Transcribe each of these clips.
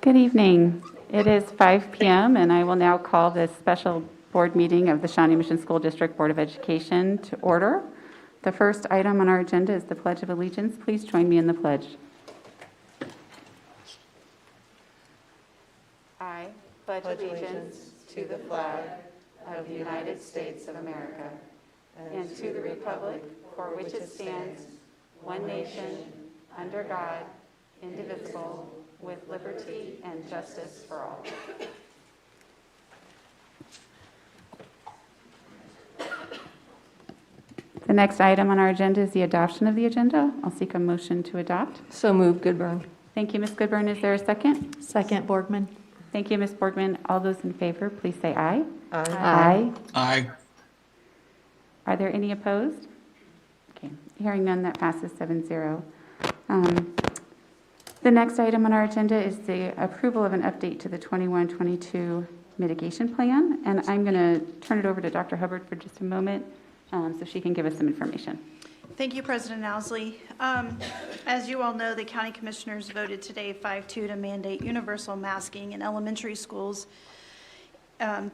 Good evening. It is 5 p.m. and I will now call this special board meeting of the Shawnee Mission School District Board of Education to order. The first item on our agenda is the Pledge of Allegiance. Please join me in the pledge. I pledge allegiance to the flag of the United States of America and to the republic for which it stands, one nation, under God, indivisible, with liberty and justice for all. The next item on our agenda is the adoption of the agenda. I'll seek a motion to adopt. So moved, Goodburn. Thank you, Ms. Goodburn. Is there a second? Second, Borgman. Thank you, Ms. Borgman. All those in favor, please say aye. Aye. Aye. Are there any opposed? Okay, hearing none, that passes 7-0. The next item on our agenda is the approval of an update to the 21-22 mitigation plan, and I'm going to turn it over to Dr. Hubbard for just a moment so she can give us some information. Thank you, President Owsley. As you all know, the county commissioners voted today 5-2 to mandate universal masking in elementary schools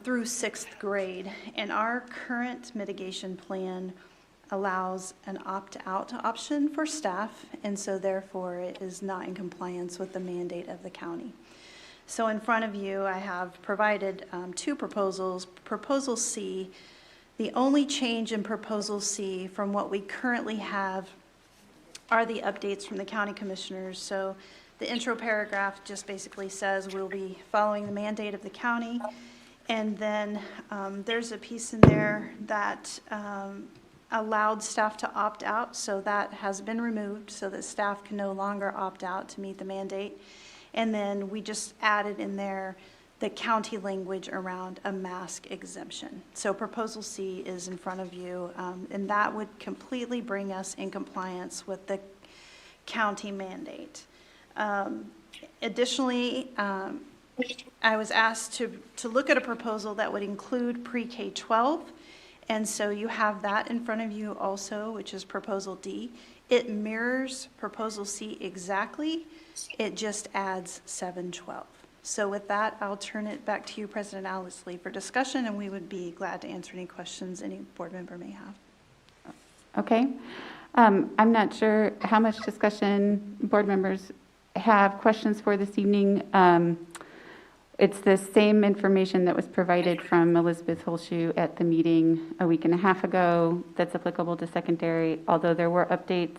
through 6th grade. And our current mitigation plan allows an opt-out option for staff, and so therefore it is not in compliance with the mandate of the county. So in front of you, I have provided two proposals. Proposal C, the only change in Proposal C from what we currently have are the updates from the county commissioners. So the intro paragraph just basically says we'll be following the mandate of the county, and then there's a piece in there that allowed staff to opt out, so that has been removed so that staff can no longer opt out to meet the mandate. And then we just added in there the county language around a mask exemption. So Proposal C is in front of you, and that would completely bring us in compliance with the county mandate. Additionally, I was asked to look at a proposal that would include pre-K-12, and so you have that in front of you also, which is Proposal D. It mirrors Proposal C exactly. It just adds 7-12. So with that, I'll turn it back to you, President Owsley, for discussion, and we would be glad to answer any questions any board member may have. Okay. I'm not sure how much discussion board members have questions for this evening. It's the same information that was provided from Elizabeth Holshoe at the meeting a week and a half ago that's applicable to secondary, although there were updates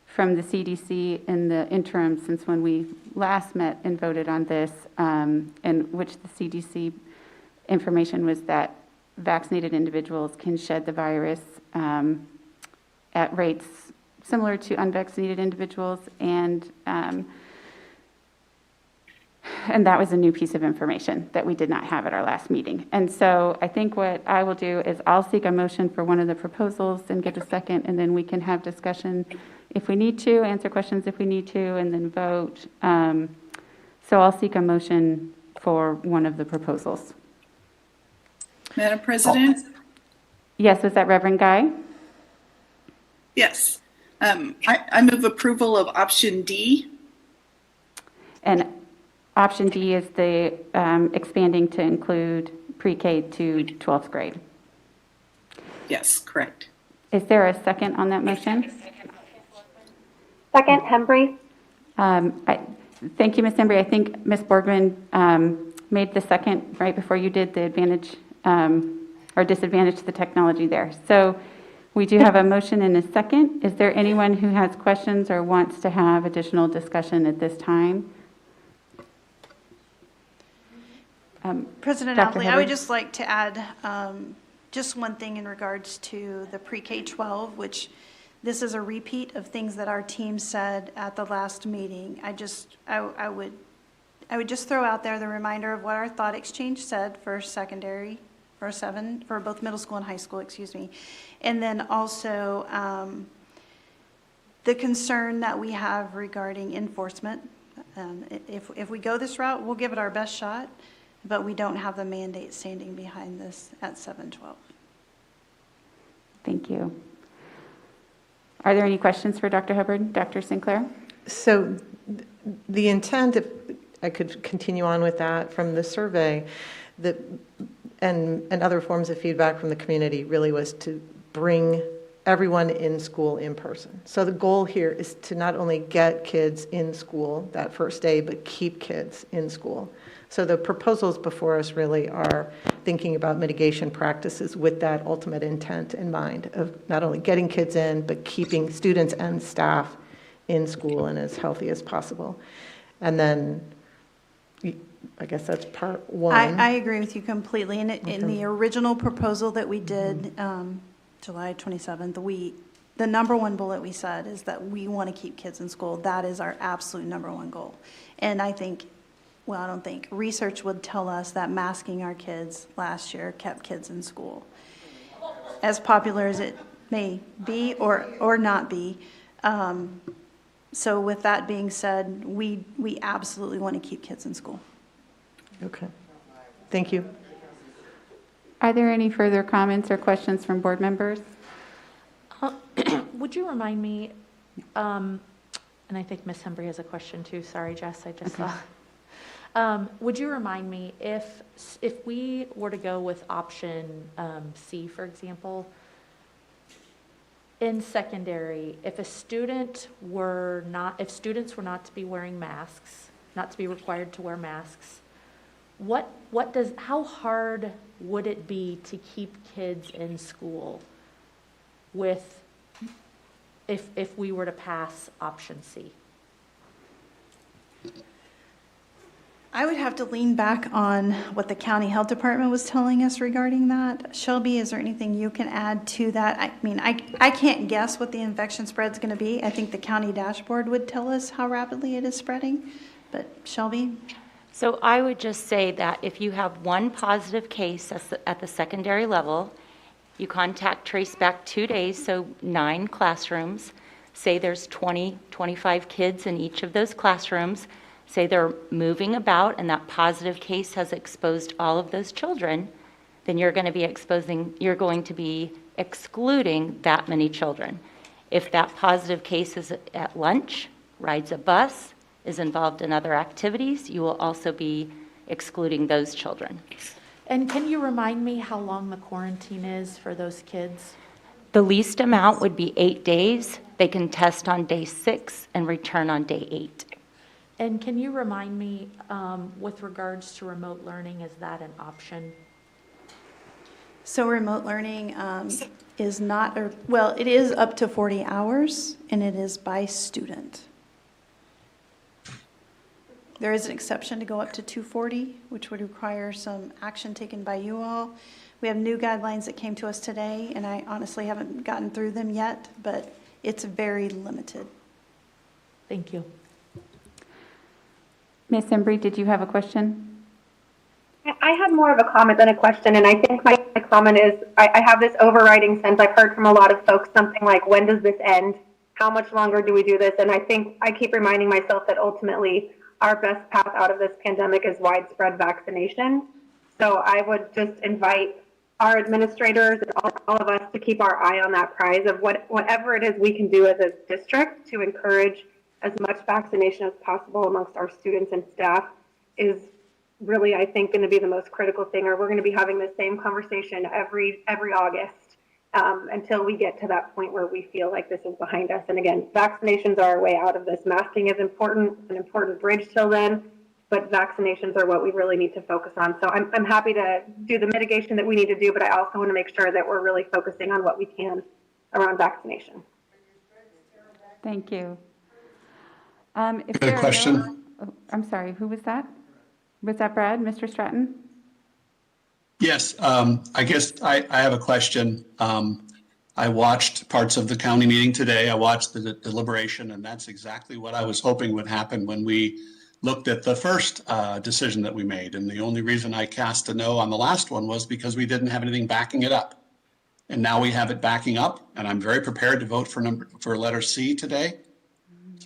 from the CDC in the interim since when we last met and voted on this, in which the CDC information was that vaccinated individuals can shed the virus at rates similar to unvaccinated individuals, and that was a new piece of information that we did not have at our last meeting. And so I think what I will do is I'll seek a motion for one of the proposals and get a second, and then we can have discussion if we need to, answer questions if we need to, and then vote. So I'll seek a motion for one of the proposals. Madam President? Yes, was that Reverend Guy? Yes. I move approval of option D. And option D is the expanding to include pre-K to 12th grade. Yes, correct. Is there a second on that motion? Second, Hembry. Thank you, Ms. Embry. I think Ms. Borgman made the second right before you did the advantage or disadvantage to the technology there. So we do have a motion and a second. Is there anyone who has questions or wants to have additional discussion at this time? President Dr. Owsley, I Hubbard? would just like to add just one thing in regards to the pre-K-12, which this is a repeat of things that our team said at the last meeting. I would just throw out there the reminder of what our thought exchange said for secondary, for both middle school and high school, excuse me. And then also the concern that we have regarding enforcement. If we go this route, we'll give it our best shot, but we don't have the mandate standing behind this at 7-12. Thank you. Are there any questions for Dr. Hubbard? Dr. Sinclair? So the intent, I could continue on with that from the survey, that, and other forms of feedback from the community really was to bring everyone in school in person. So the goal here is to not only get kids in school that first day, but keep kids in school. So the proposals before us really are thinking about mitigation practices with that ultimate intent in mind of not only getting kids in, but keeping students and staff in school and as healthy as possible. And then I guess that's part one. I agree with you completely. And in the original proposal that we did, July 27th, the number one bullet we said is that we want to keep kids in school. That is our absolute number one goal. And I think, well, I don't think, research would tell us that masking our kids last year kept kids in school. As popular as it may be or not be. So with that being said, we absolutely want to keep kids in school. Okay. Thank you. Are there any further comments or questions from board members? Would you remind me, and I think Ms. Hembry has a question too, sorry Jess, I just saw. Would you remind me if we were to go with option C, for example, in secondary, if students were not to be wearing masks, not to be required to wear masks, how hard would it be to keep kids in school if we were to pass option C? I would have to lean back on what the county health department was telling us regarding that. Shelby, is there anything you can add to that? I mean, I can't guess what the infection spread's going to be. I think the county dashboard would tell us how rapidly it is spreading. But Shelby? So I would just say that if you have one positive case at the secondary level, you contact trace back 2 days, so 9 classrooms. Say there's 20, 25 kids in each of those classrooms. Say they're moving about and that positive case has exposed all of those children, then you're going to be excluding that many children. If that positive case is at lunch, rides a bus, is involved in other activities, you will also be excluding those children. And can you remind me how long the quarantine is for those kids? The least amount would be 8 days. They can test on day 6 and return on day 8. And can you remind me, with regards to remote learning, is that an option? So remote learning is not, it is up to 40 hours, and it is by student. There is an exception to go up to 240, which would require some action taken by you all. We have new guidelines that came to us today, and I honestly haven't gotten through them yet, but it's very limited. Thank you. Ms. Embry, did you have a question? I had more of a comment than a question, and I think my comment is I have this overriding sense. I've heard from a lot of folks something like, when does this end? How much longer do we do this? And I think I keep reminding myself that ultimately our best path out of this pandemic is widespread vaccination. So I would just invite our administrators and all of us to keep our eye on that prize of whatever it is we can do as a district to encourage as much vaccination as possible amongst our students and staff is really, I think, going to be the most critical thing, or we're going to be having the same conversation every August until we get to that point where we feel like this is behind us. And again, vaccinations are our way out of this. Masking is important, an important bridge till then, but vaccinations are what we really need to focus on. So I'm happy to do the mitigation that we need to do, but I also want to make sure that we're really focusing on what we can around vaccination. Thank you. Good question. I'm sorry, who was that? Was that Brad, Mr. Stratton? Yes, I guess I have a question. I watched parts of the county meeting today. I watched the deliberation, and that's exactly what I was hoping would happen when we looked at the first decision that we made. And the only reason I cast a no on the last one was because we didn't have anything backing it up. And now we have it backing up, and I'm very prepared to vote for letter C today.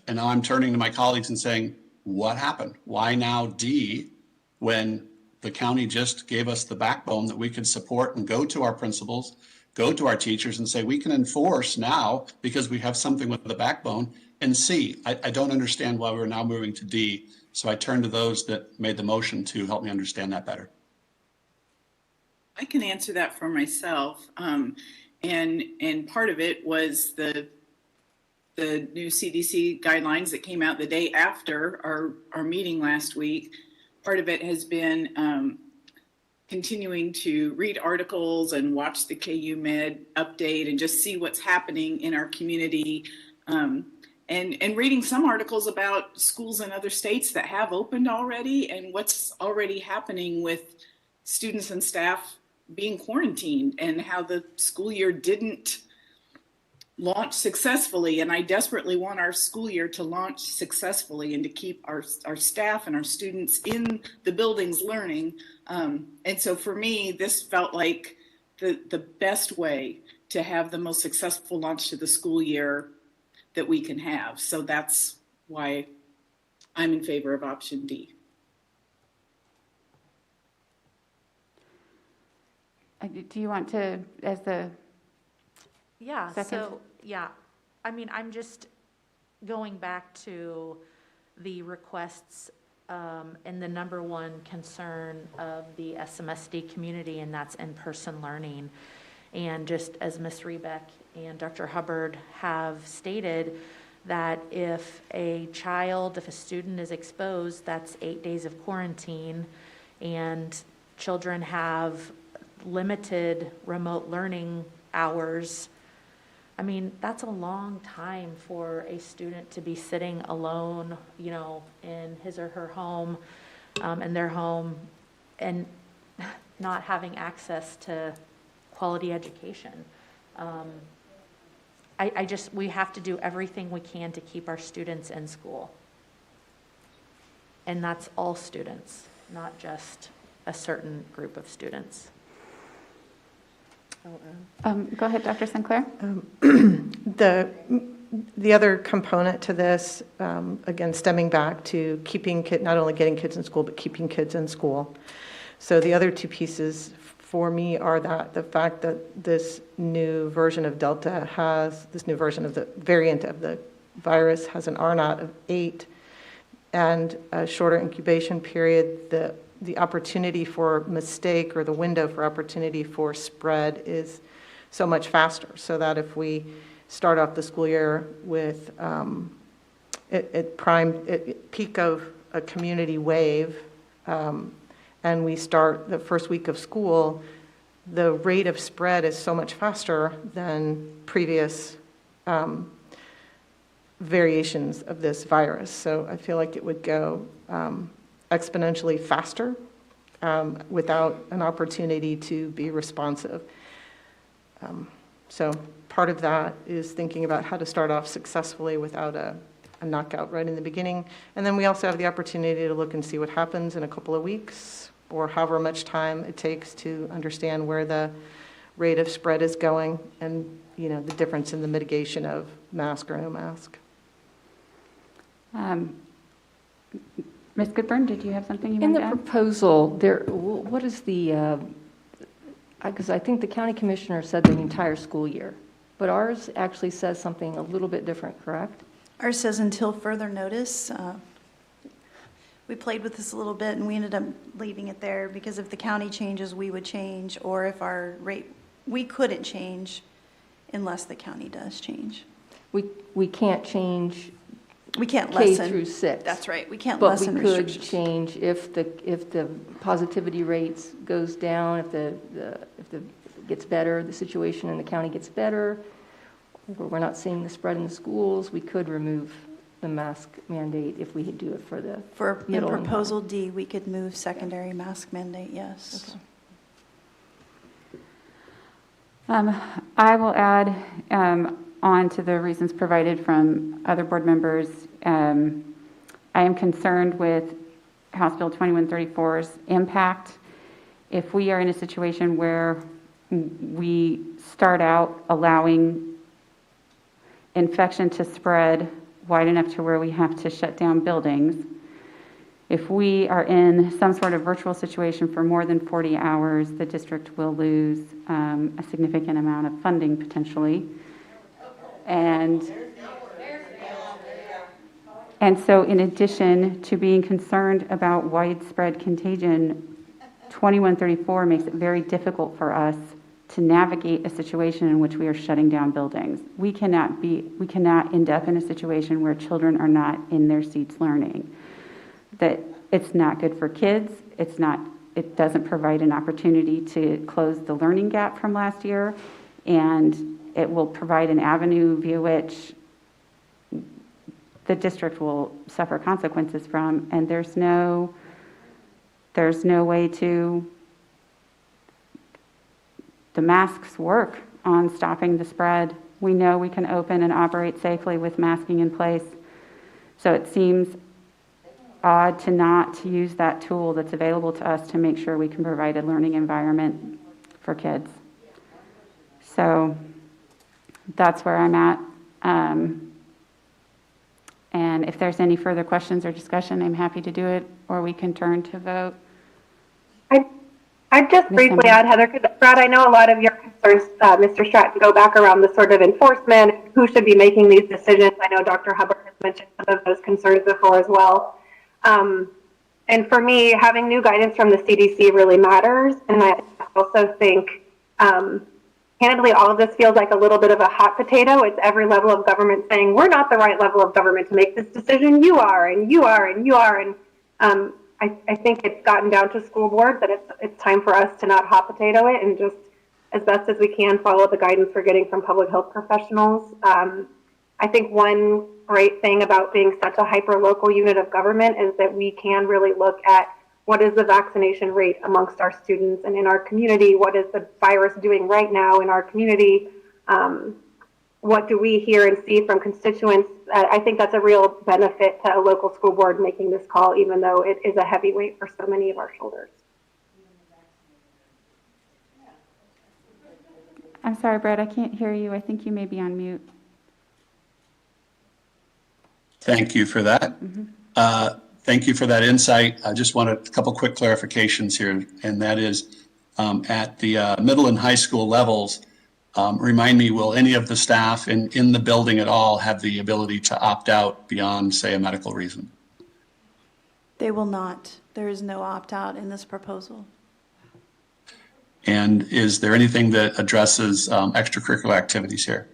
And now I'm turning to my colleagues and saying, what happened? Why now D, when the county just gave us the backbone that we could support and go to our principals, go to our teachers and say, we can enforce now because we have something with the backbone. And C, I don't understand why we're now moving to D So I turned to those that made the motion to help me understand that better. I can answer that for myself. And part of it was the new CDC guidelines that came out the day after our meeting last week. Part of it has been continuing to read articles and watch the KU Med update and just see what's happening in our community. And reading some articles about schools in other states that have opened already and what's already happening with students and staff being quarantined and how the school year didn't launch successfully. And I desperately want our school year to launch successfully and to keep our staff and our students in the buildings learning. And so for me, this felt like the best way to have the most successful launch to the school year that we can have. So that's why I'm in favor of option D. Do you want to, as the Yeah, second? so, yeah, I mean, I'm just going back to the requests and the number one concern of the SMSD community, and that's in-person learning. And just as Ms. Rebeck and Dr. Hubbard have stated, that if a student is exposed, that's 8 days of quarantine, and children have limited remote learning hours. I mean, that's a long time for a student to be sitting alone, you know, in his or her home, in their home, and not having access to quality education. We have to do everything we can to keep our students in school. And that's all students, not just a certain group of students. Go ahead, Dr. Sinclair. The other component to this, again, stemming back to not only getting kids in school, but keeping kids in school. So the other two pieces for me are the fact that this new version of Delta this new version of the variant of the virus has an R0 of 8 and a shorter incubation period. The opportunity for mistake, or the window for opportunity for spread, is so much faster. So that if we start off the school year with peak of a community wave, and we start the first week of school, the rate of spread is so much faster than previous variations of this virus. So I feel like it would go exponentially faster without an opportunity to be responsive. So part of that is thinking about how to start off successfully without a knockout right in the beginning. And then we also have the opportunity to look and see what happens in a couple of weeks, or however much time it takes to understand where the rate of spread is going, and the difference in the mitigation of mask or no mask. Ms. Goodburn, did you have something you In wanted the to add? proposal, what is the, because I think the county commissioner said the entire school year, but ours actually says something a little bit different, correct? Ours says until further notice. We played with this a little bit, and we ended up leaving it there because if the county changes, we would change, or if our rate, we couldn't change unless the county does change. We can't change We can't K lessen. through 6. That's right, we can't But we lessen could restrictions. change if the positivity rates goes down, if the gets better, the situation in the county gets better, or we're not seeing the spread in the schools, we could remove the mask mandate if we do it for the For in middle and proposal D, we could move secondary mask mandate, yes. Okay. I will add on to the reasons provided from other board members. I am concerned with House Bill 2134's impact. If we are in a situation where we start out allowing infection to spread wide enough to where we have to shut down buildings, if we are in some sort of virtual situation for more than 40 hours, the district will lose a significant amount of funding potentially. And And so in addition to being concerned about widespread contagion, 2134 makes it very difficult for us to navigate a situation in which we are shutting down buildings. We cannot end up in a situation where children are not in their seats learning. That it's not good for kids, it doesn't provide an opportunity to close the learning gap from last year, and it will provide an avenue via which the district will suffer consequences from, and there's no way to. The masks work on stopping the spread. We know we can open and operate safely with masking in place. So it seems odd to not use that tool that's available to us to make sure we can provide a learning environment for kids. So that's where I'm at. And if there's any further questions or discussion, I'm happy to do it, or we can turn to vote. I'd just Ms. briefly Ember. add, Heather, because Brad, I know a lot of your concerns, Mr. Stratton, go back around the sort of enforcement, who should be making these decisions. I know Dr. Hubbard has mentioned some of those concerns before as well. And for me, having new guidance from the CDC really matters. And I also think, candidly, all of this feels like a little bit of a hot potato. It's every level of government saying, we're not the right level of government to make this decision. You are, and you are, and you are. And I think it's gotten down to school board that it's time for us to not hot potato it and just, as best as we can, follow the guidance we're getting from public health professionals. I think one great thing about being such a hyper-local unit of government is that we can really look at what is the vaccination rate amongst our students and in our community, what is the virus doing right now in our community, what do we hear and see from constituents. I think that's a real benefit to a local school board making this call, even though it is a heavy weight for so many of our shoulders. I'm sorry, Brett, I can't hear you. I think you may be on mute. Thank you for that. Thank you for that insight. I just wanted a couple quick clarifications here, and that is at the middle and high school levels, remind me, will any of the staff in the building at all have the ability to opt out beyond, say, a medical reason? They will not. There is no opt-out in this proposal. And is there anything that addresses extracurricular activities here?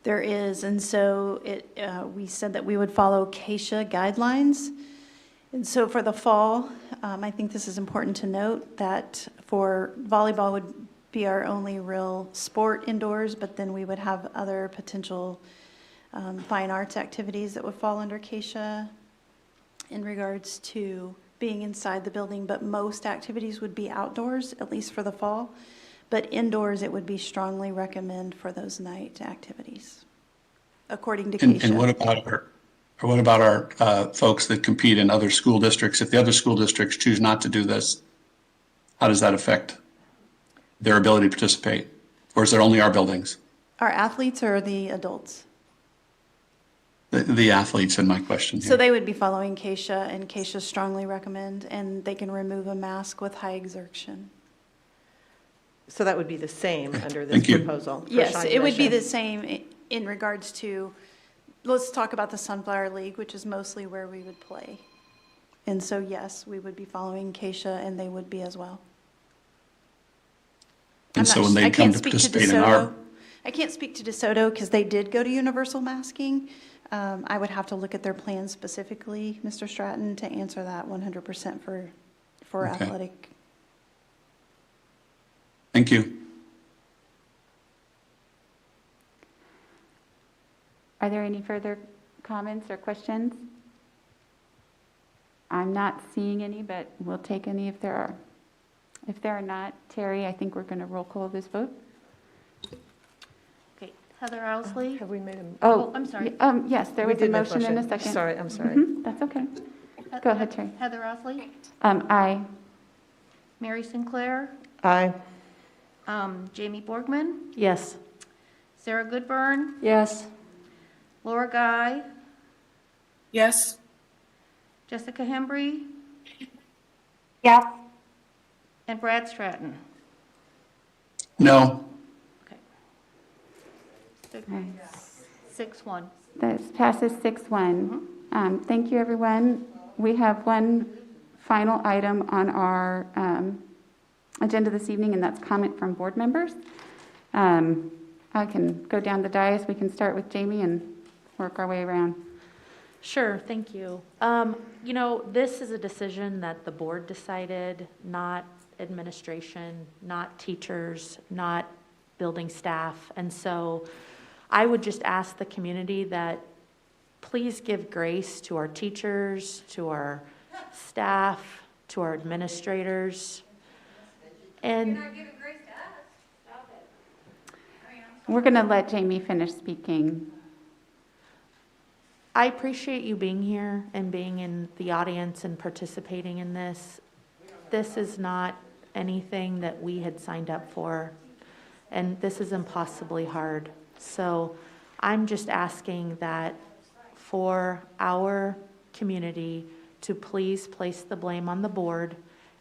There is, and so we said that we would follow CASHA guidelines. And so for the fall, I think this is important to note that for volleyball would be our only real sport indoors, but then we would have other potential fine arts activities that would fall under CASHA in regards to being inside the building, but most activities would be outdoors, at least for the fall. But indoors, it would be strongly recommend for those night activities, according to CASHA. And what about our folks that compete in other school districts? If the other school districts choose not to do this, how does that affect their ability to participate? Or is it only our buildings? Our athletes or the adults? The athletes in my question here. So they would be following CASHA, and CASHA strongly recommend, and they can remove a mask with high exertion. So that would be the same under this Thank you. proposal? for Yes, Shawnee it would be Mission? the same in regards to, let's talk about the Sunflower League, which is mostly where we would play. And so, yes, we would be following CASHA, and they would be as well. And so when they come to participate in our... I can't speak to DeSoto because they did go to universal masking. I would have to look at their plan specifically, Mr. Stratton, to answer that 100% for Okay. athletic. Thank you. Are there any further comments or questions? I'm not seeing any, but we'll take any if there are. If there are not, Terry, I think we're going to roll call this vote. Okay, Heather Owsley? Have we made a? Oh, I'm sorry. Yes, there We was a did make motion and a second. Sorry, I'm sorry. That's okay. Go ahead, Terry. Heather Owsley? Aye. Mary Sinclair? Aye. Jamie Borgman? Yes. Sarah Goodburn? Yes. Laura Guy? Yes, Jessica Hembry? Yes. And Brad Stratton? No. Okay. Aye. 6-1. That passes 6-1. Thank you, everyone. We have one final item on our agenda this evening, and that's comment from board members. I can go down the dais. We can start with Jamie and work our way around. Sure, thank you. You know, this is a decision that the board decided, not administration, not teachers, not building staff. And so I would just ask the community that please give grace to our teachers, to our staff, to our administrators. And We're going to let Jamie finish speaking. I appreciate you being here and being in the audience and participating in this. This is not anything that we had signed up for, and this is impossibly hard. So I'm just asking that for our community to please place the blame on the board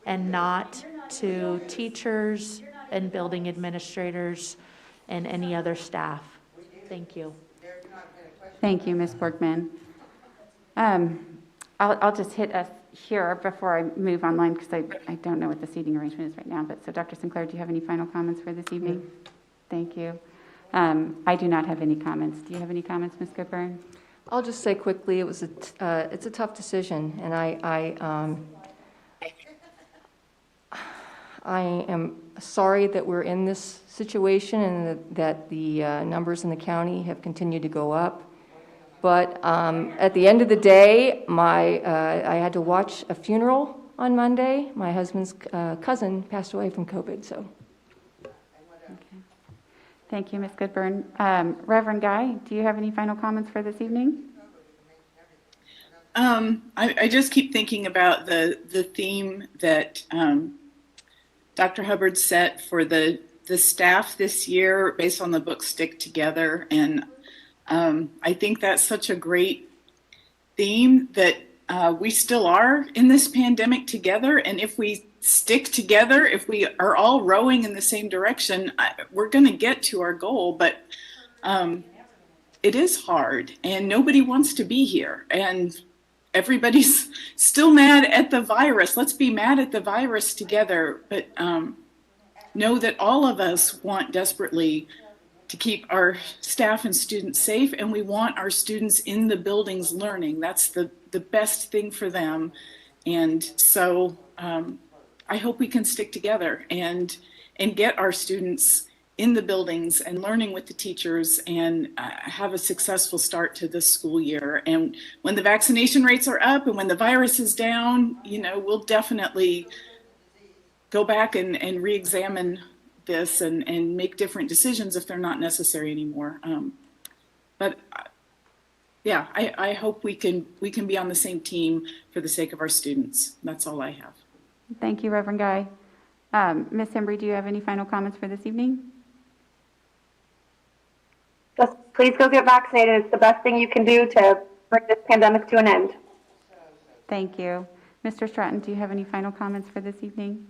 and not to teachers and building administrators and any other staff. Thank you. Thank you, Ms. Borgman. I'll just hit us here before I move online because I don't know what the seating arrangement is right now. But so, Dr. Sinclair, do you have any final comments for this evening? Thank you. I do not have any comments. Do you have any comments, Ms. Goodburn? I'll just say quickly, it's a tough decision, and I am sorry that we're in this situation and that the numbers in the county have continued to go up. But at the end of the day, I had to watch a funeral on Monday. My husband's cousin passed away from COVID, so. Okay. Thank you, Ms. Goodburn. Reverend Guy, do you have any final comments for this evening? I just keep thinking about the theme that Dr. Hubbard set for the staff this year based on the book Stick Together. And I think that's such a great theme that we still are in this pandemic together. And if we stick together, if we are all rowing in the same direction, we're going to get to our goal. But it is hard and nobody wants to be here. And everybody's still mad at the virus. Let's be mad at the virus together. But know that all of us want desperately to keep our staff and students safe, and we want our students in the buildings learning. That's the best thing for them. And so I hope we can stick together and get our students in the buildings and learning with the teachers and have a successful start to this school year. And when the vaccination rates are up and when the virus is down, you know, we'll definitely go back and re-examine this and make different decisions if they're not necessary anymore. But yeah, I hope we can be on the same team for the sake of our students. That's all I have. Thank you, Reverend Guy. Ms. Embry, do you have any final comments for this evening? Just please go get vaccinated. It's the best thing you can do to bring this pandemic to an end. Thank you. Mr. Stratton, do you have any final comments for this evening?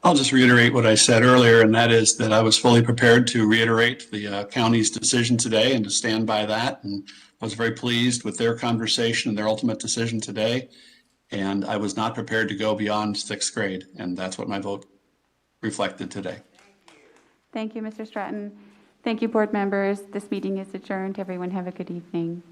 I'll just reiterate what I said earlier, and that is that I was fully prepared to reiterate the county's decision today and to stand by that. And I was very pleased with their conversation and their ultimate decision today. And I was not prepared to go beyond sixth grade. And that's what my vote reflected today. Thank you, Mr. Stratton. Thank you, board members. This meeting is adjourned. Everyone have a good evening.